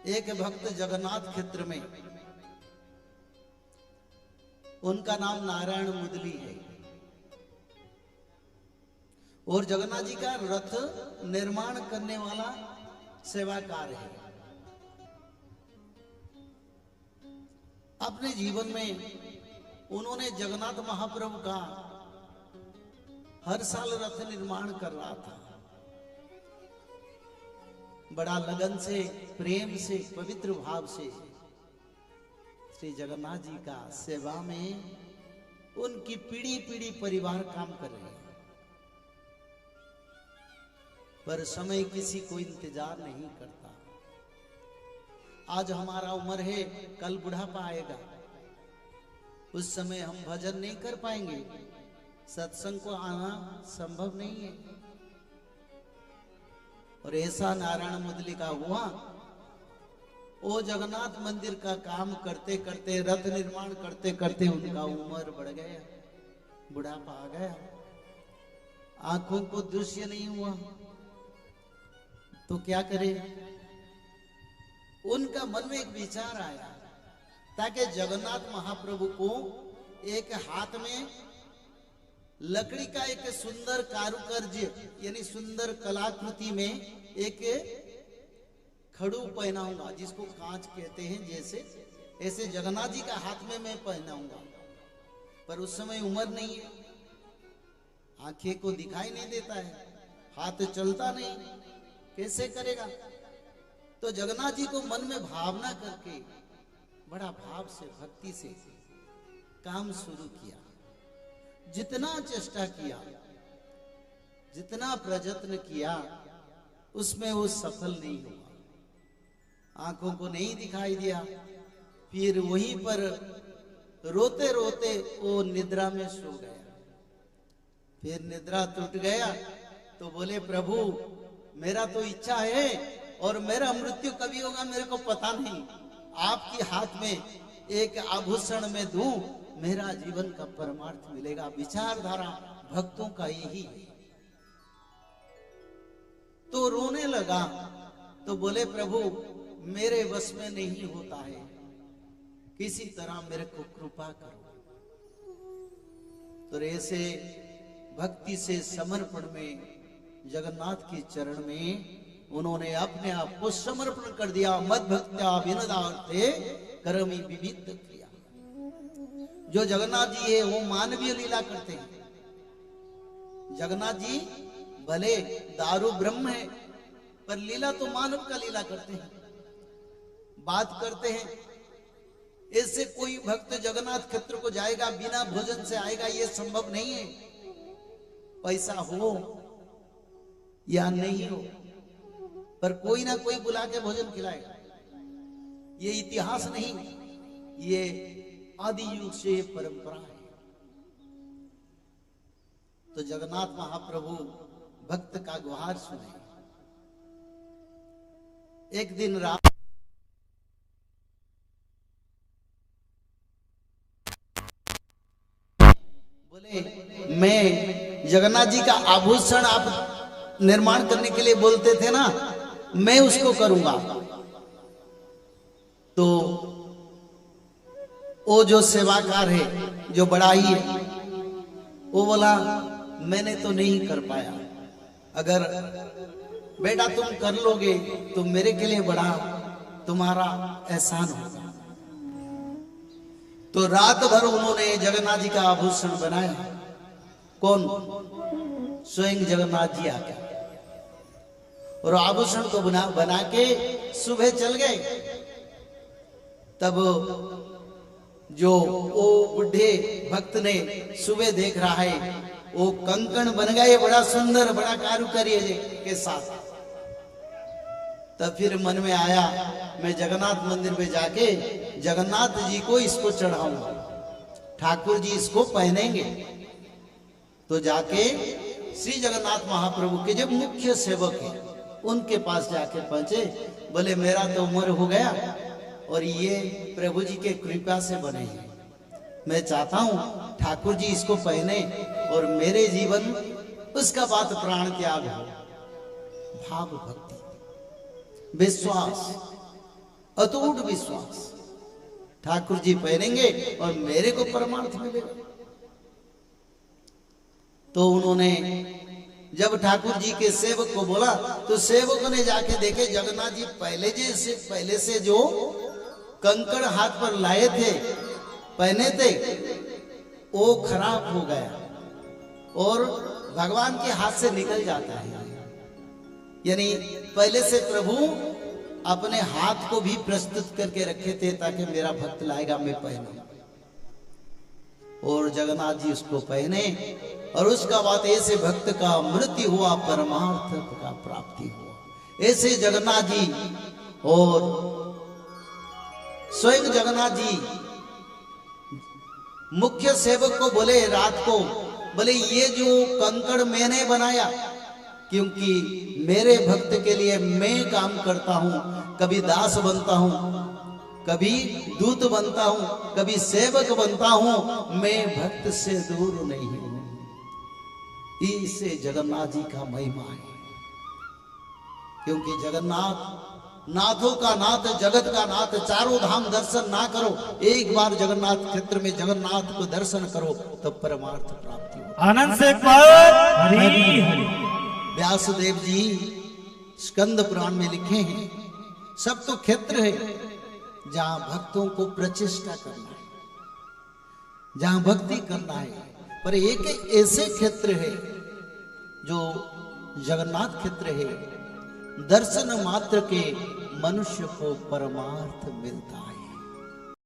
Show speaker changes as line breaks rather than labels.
एक भक्त जगन्नाथ क्षेत्र में, उनका नाम नारायण मुदली है, और जगन्नाथ जी का रथ निर्माण करने वाला सेवाकार है। अपने जीवन में उन्होंने जगन्नाथ महाप्रभु का हर साल रथ निर्माण कर रहा था, बड़ा लगन से, प्रेम से, पवित्र भाव से श्री जगन्नाथ जी का सेवा में उनकी पीढ़ी पीढ़ी परिवार काम कर रहे हैं। पर समय किसी को इंतजार नहीं करता। आज हमारा उम्र है, कल बुढ़ापा आएगा, उस समय हम भजन नहीं कर पाएंगे, सत्संग को आना संभव नहीं है। और ऐसा नारायण मुदली का हुआ। वो जगन्नाथ मंदिर का काम करते करते, रथ निर्माण करते करते उनका उम्र बढ़ गया, बुढ़ापा आ गया, आंखों को दृश्य नहीं हुआ, तो क्या करे। उनका मन में एक विचार आया, ताकि जगन्नाथ महाप्रभु को एक हाथ में लकड़ी का एक सुंदर कारुकार्य यानी सुंदर कलाकृति में एक खड़ू पहनाऊंगा, जिसको कांच कहते हैं, जैसे ऐसे जगन्नाथ जी का हाथ में मैं पहनाऊंगा। पर उस समय उम्र नहीं है, आंखें को दिखाई नहीं देता है, हाथ चलता नहीं, कैसे करेगा। तो जगन्नाथ जी को मन में भावना करके बड़ा भाव से, भक्ति से काम शुरू किया। जितना चेष्टा किया, जितना प्रयत्न किया, उसमें वो सफल नहीं हुआ, आंखों को नहीं दिखाई दिया। फिर वहीं पर रोते रोते वो निद्रा में सो गया। फिर निद्रा टूट गया तो बोले, प्रभु मेरा तो इच्छा है और मेरा मृत्यु कभी होगा मेरे को पता नहीं, आपके हाथ में एक आभूषण में दूं, मेरा जीवन का परमार्थ मिलेगा। विचारधारा भक्तों का यही है। तो रोने लगा तो बोले, प्रभु मेरे वश में नहीं होता है, किसी तरह मेरे को कृपा करो। तो ऐसे भक्ति से, समर्पण में, जगन्नाथ के चरण में उन्होंने अपने आप को समर्पण कर दिया। मद भक्त्या विनदार्थे करमी विविध क्रिया। जो जगन्नाथ जी है वो मानवीय लीला करते हैं। जगन्नाथ जी भले दारू ब्रह्म है, पर लीला तो मानव का लीला करते हैं, बात करते हैं। ऐसे कोई भक्त जगन्नाथ क्षेत्र को जाएगा बिना भोजन से आएगा, ये संभव नहीं है। पैसा हो या नहीं हो, पर कोई ना कोई बुला के भोजन खिलाएगा। ये इतिहास नहीं, ये आदि युग से परंपरा है। तो जगन्नाथ महाप्रभु भक्त का गुहार सुने। एक दिन रात बोले, मैं जगन्नाथ जी का आभूषण आप निर्माण करने के लिए बोलते थे ना, मैं उसको करूंगा। तो वो जो सेवाकार है, जो बड़ा ही है, वो बोला, मैंने तो नहीं कर पाया, अगर बेटा तुम कर लोगे तो मेरे के लिए बड़ा तुम्हारा एहसान होगा। तो रात भर उन्होंने जगन्नाथ जी का आभूषण बनाया। कौन? स्वयं जगन्नाथ जी आके, और आभूषण को बना के सुबह चल गए। तब जो वो बुढ़े भक्त ने सुबह देख रहा है, वो कंकण बन गए, बड़ा सुंदर, बड़ा कारुकार्य के साथ। तब फिर मन में आया, मैं जगन्नाथ मंदिर में जाके जगन्नाथ जी को इसको चढ़ाऊंगा, ठाकुर जी इसको पहनेंगे। तो जाके श्री जगन्नाथ महाप्रभु के जो मुख्य सेवक है, उनके पास जाके पहुंचे। बोले, मेरा तो उम्र हो गया और ये प्रभु जी के कृपा से बने हैं, मैं चाहता हूं ठाकुर जी इसको पहने और मेरे जीवन उसका बात प्राण त्याग हो। भाव, भक्ति, विश्वास, अटूट विश्वास, ठाकुर जी पहनेंगे और मेरे को परमार्थ मिलेगा। तो उन्होंने जब ठाकुर जी के सेवक को बोला तो सेवक ने जाके देखे जगन्नाथ जी पहले से जो कंकड़ हाथ पर लाए थे, पहने थे, वो खराब हो गया और भगवान के हाथ से निकल जाता है। यानी पहले से प्रभु अपने हाथ को भी प्रस्तुत करके रखे थे ताकि मेरा भक्त लाएगा मैं पहनूं। और जगन्नाथ जी उसको पहने और उसका बाद ऐसे भक्त का मृत्यु हुआ, परमार्थ का प्राप्ति हुआ। ऐसे जगन्नाथ जी और स्वयं जगन्नाथ जी मुख्य सेवक को बोले रात को, बोले ये जो कंकड़ मैंने बनाया, क्योंकि मेरे भक्त के लिए मैं काम करता हूं, कभी दास बनता हूं, कभी दूत बनता हूं, कभी सेवक बनता हूं, मैं भक्त से दूर नहीं हूं। इससे जगन्नाथ जी का महिमा है, क्योंकि जगन्नाथ नाथों का नाथ, जगत का नाथ, चारों धाम दर्शन ना करो, एक बार जगन्नाथ क्षेत्र में जगन्नाथ को दर्शन करो तो परमार्थ प्राप्ति हो।
आनंद से हरि हरि।
व्यासदेव जी स्कंद पुराण में लिखे हैं, सब तो क्षेत्र है जहां भक्तों को प्रचेष्टा करना है, जहां भक्ति करना है, पर एक ऐसे क्षेत्र है जो जगन्नाथ क्षेत्र है, दर्शन मात्र के मनुष्य को परमार्थ मिलता है।